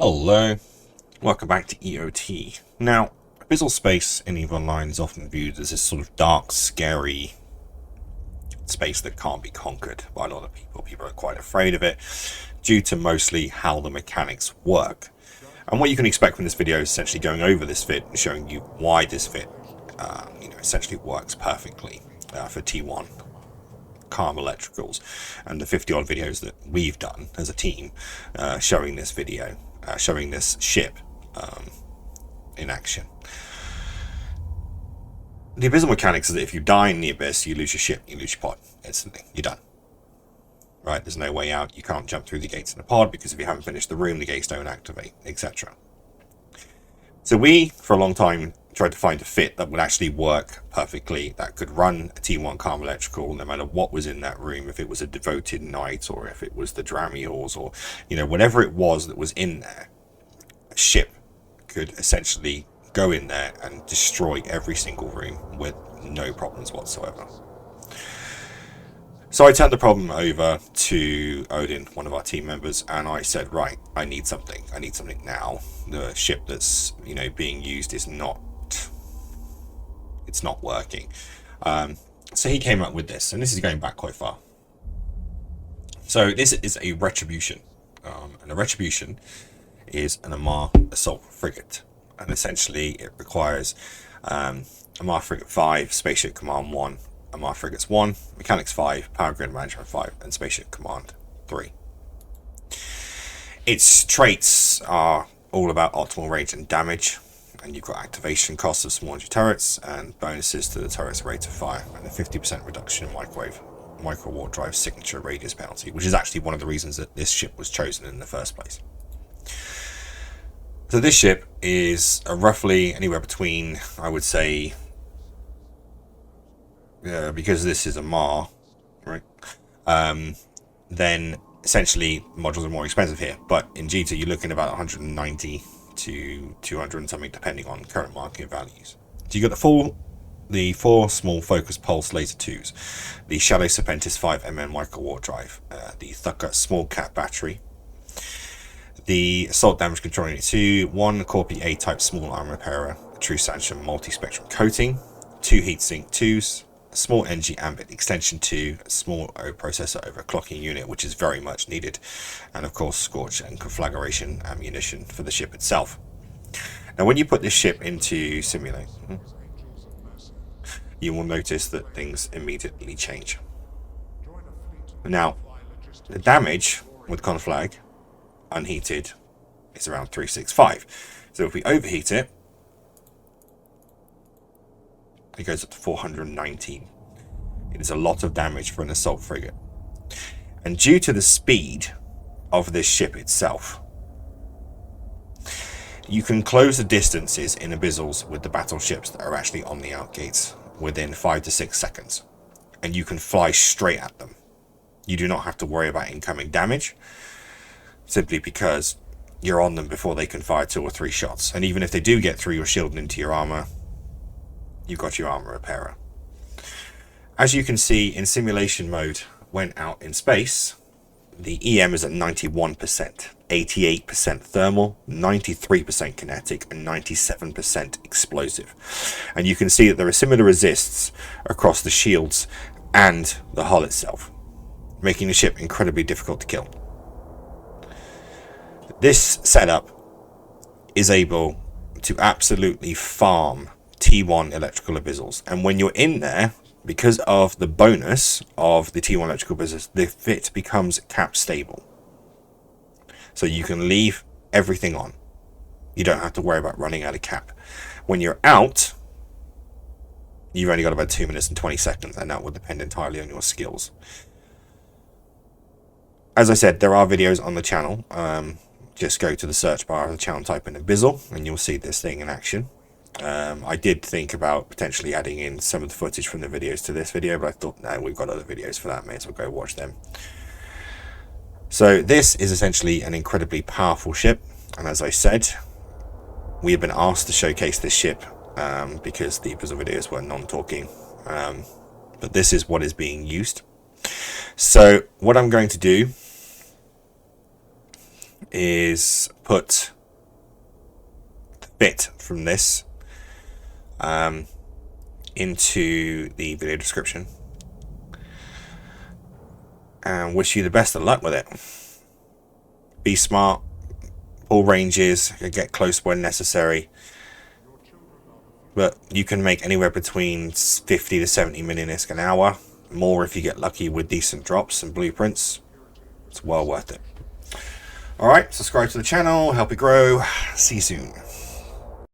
Hello, welcome back to EOT. Now, Abyssal space in EVE Online is often viewed as this sort of dark, scary space that can't be conquered by a lot of people. People are quite afraid of it due to mostly how the mechanics work. And what you can expect from this video is essentially going over this fit and showing you why this fit, essentially works perfectly for T1 calm electricals, and the 50 odd videos that we've done as a team showing this ship in action. The Abyssal mechanics is that if you die in the Abyss, you lose your ship, you lose your pod instantly, you're done. Right, there's no way out, you can't jump through the gates in the pod because if you haven't finished the room, the gates don't activate, etc. So we, for a long time, tried to find a fit that would actually work perfectly, that could run a T1 calm electrical no matter what was in that room, if it was a devoted knight or if it was the Dramiels or whatever it was that was in there. A ship could essentially go in there and destroy every single room with no problems whatsoever. So I turned the problem over to Odin, one of our team members, and I said, right, I need something now. The ship that's being used is not working. So he came up with this, and this is going back quite far. So this is a Retribution, and a Retribution is an Amarr assault frigate, and essentially it requires Amarr frigate 5, spaceship command 1, Amarr frigates 1, mechanics 5, power grid management 5, and spaceship command 3. Its traits are all about optimal range and damage, and you've got activation costs of small engine turrets and bonuses to the turret's rate of fire, and a 50% reduction in Microwarpdrive signature radius penalty, which is actually one of the reasons that this ship was chosen in the first place. So this ship is roughly anywhere between, I would say, because this is Amarr, right? Then essentially modules are more expensive here, but in G2 you're looking about 190 to 200 and something depending on current market values. So you got the four small focus pulse laser 2s, the Shadow Serpentis 5mm Microwarpdrive, the Thukker small cat battery, the assault damage control unit 2, one Corpii A type small armor repairer, a true Sansha multispectrum coating, 2 heatsink 2s, a small NG Ambit extension 2, a small O processor overclocking unit, which is very much needed, and of course Scorch and Conflagration ammunition for the ship itself. Now when you put this ship into simulate, you will notice that things immediately change. Now the damage with Conflag unheated is around 365, so if we overheat it, it goes up to 419. It is a lot of damage for an assault frigate. And due to the speed of this ship itself, you can close the distances in Abyssals with the battleships that are actually on the outgates within 5 to 6 seconds. And you can fly straight at them. You do not have to worry about incoming damage, simply because you're on them before they can fire 2 or 3 shots. And even if they do get through your shield and into your armor, you've got your armor repairer. As you can see, in simulation mode, when out in space, the EM is at 91%, 88% thermal, 93% kinetic, and 97% explosive. And you can see that there are similar resists across the shields and the hull itself, making the ship incredibly difficult to kill. This setup is able to absolutely farm T1 electrical abyssals, and when you're in there, because of the bonus of the T1 electrical abyssals, the fit becomes cap stable, so you can leave everything on. You don't have to worry about running out of cap. When you're out, you've only got about 2 minutes and 20 seconds, and that will depend entirely on your skills. As I said, there are videos on the channel. Just go to the search bar of the channel, type in Abyssal, and you'll see this thing in action. I did think about potentially adding in some of the footage from the videos to this video, but I thought, no, we've got other videos for that, may as well go watch them. So this is essentially an incredibly powerful ship, and as I said, we have been asked to showcase this ship because the Abyssal videos were non-talking, but this is what is being used. So what I'm going to do is put the bit from this into the video description, and wish you the best of luck with it. Be smart, pull ranges, get close when necessary, but you can make anywhere between 50 to 70 million ISK an hour, more if you get lucky with decent drops and blueprints. It's well worth it. Alright, subscribe to the channel, help it grow. See you soon.